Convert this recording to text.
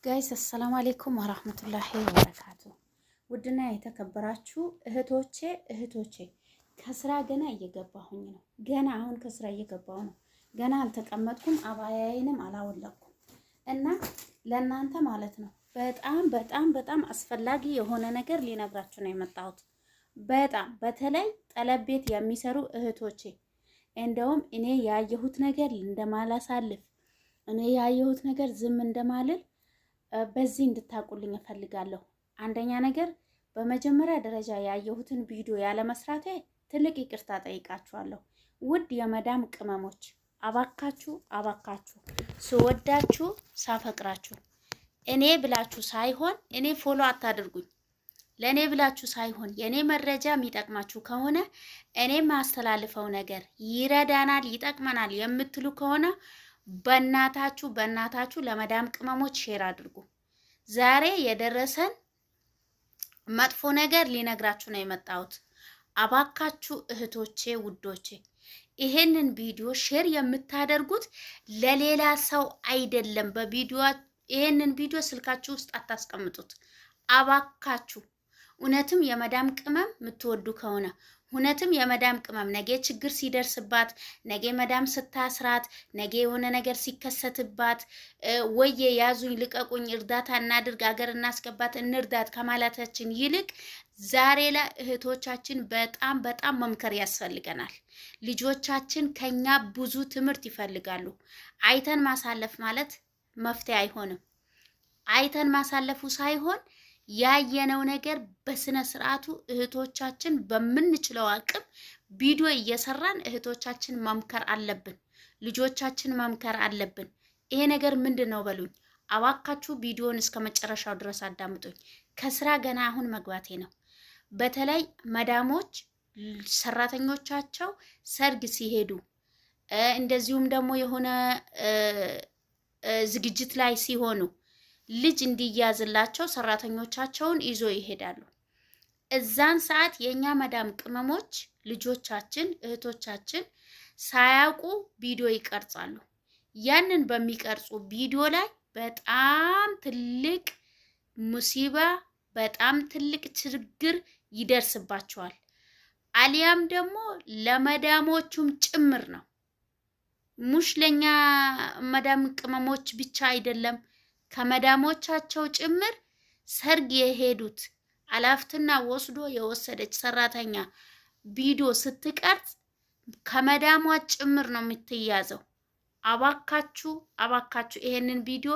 ጋይስ አሰላሙ አለይኩም ወራህመቱላሂ ወበረካቱ። ውድና የተከበራችሁ እህቶቼ ከስራ ገና እየገባሁኝ ነው። አሁን ከስራ እየገባሁ ነው። ገና አልተቀመጥኩም፣ አባያዬንም አላወለኩም እና ለእናንተ ማለት ነው በጣም አስፈላጊ የሆነ ነገር ሊነግራችሁ ነው የመጣሁት። በተለይ ጠለብ ቤት የሚሰሩ እህቶቼ እንደውም እኔ ያየሁት ነገር እንደማላሳልፍ እኔ ያየሁት ነገር ዝም እንደማልል በዚህ እንድታቁልኝ እፈልጋለሁ። አንደኛ ነገር በመጀመሪያ ደረጃ ያየሁትን ቪዲዮ ያለ መስራቴ ትልቅ ይቅርታ ጠይቃችኋለሁ። ውድ የመዳም ቅመሞች አባካችሁ ስወዳችሁ ሳፈቅራችሁ እኔ ብላችሁ ሳይሆን እኔ ፎሎ አታድርጉኝ። ለኔ ብላችሁ ሳይሆን የኔ መረጃ የሚጠቅማችሁ ከሆነ እኔ ማስተላልፈው ነገር ይረዳናል፣ ይጠቅመናል የምትሉ ከሆነ በእናታችሁ ለመዳም ቅመሞች ሼር አድርጉ። ዛሬ የደረሰን መጥፎ ነገር ሊነግራችሁ ነው የመጣሁት። አባካችሁ እህቶቼ ውዶቼ ይሄንን ቪዲዮ ሼር የምታደርጉት ለሌላ ሰው አይደለም። ይሄንን ቪዲዮ ስልካችሁ ውስጥ አታስቀምጡት አባካችሁ። እውነትም የመዳም ቅመም የምትወዱ ከሆነ እውነትም የመዳም ቅመም ነገ ችግር ሲደርስባት፣ ነገ መዳም ስታስራት፣ ነገ የሆነ ነገር ሲከሰትባት ወየ ያዙኝ ልቀቁኝ እርዳታ እናድርግ አገር እናስገባት እንርዳት ከማለታችን ይልቅ ዛሬ ላይ እህቶቻችን በጣም መምከር ያስፈልገናል። ልጆቻችን ከኛ ብዙ ትምህርት ይፈልጋሉ። አይተን ማሳለፍ ማለት መፍትሄ አይሆንም። አይተን ማሳለፉ ሳይሆን ያየነው ነገር በስነ ስርዓቱ እህቶቻችን በምንችለው አቅም ቪዲዮ እየሰራን እህቶቻችን መምከር አለብን። ልጆቻችን መምከር አለብን። ይሄ ነገር ምንድነው በሉኝ አባካችሁ። ቪዲዮን እስከ መጨረሻው ድረስ አዳምጡኝ። ከስራ ገና አሁን መግባቴ ነው። በተለይ መዳሞች ሰራተኞቻቸው ሰርግ ሲሄዱ እንደዚሁም ደግሞ የሆነ ዝግጅት ላይ ሲሆኑ ልጅ እንዲያዝላቸው ሰራተኞቻቸውን ይዞ ይሄዳሉ። እዛን ሰዓት የኛ መዳም ቅመሞች ልጆቻችን እህቶቻችን ሳያውቁ ቪዲዮ ይቀርጻሉ። ያንን በሚቀርጹ ቪዲዮ ላይ በጣም ትልቅ ሙሲባ በጣም ትልቅ ችግር ይደርስባቸዋል። አሊያም ደግሞ ለመዳሞቹም ጭምር ነው። ሙሽ ለኛ መዳም ቅመሞች ብቻ አይደለም ከመዳሞቻቸው ጭምር ሰርግ የሄዱት አላፍትና ወስዶ የወሰደች ሰራተኛ ቪዲዮ ስትቀርጽ ከመዳሟ ጭምር ነው የምትያዘው። አባካችሁ ይሄንን ቪዲዮ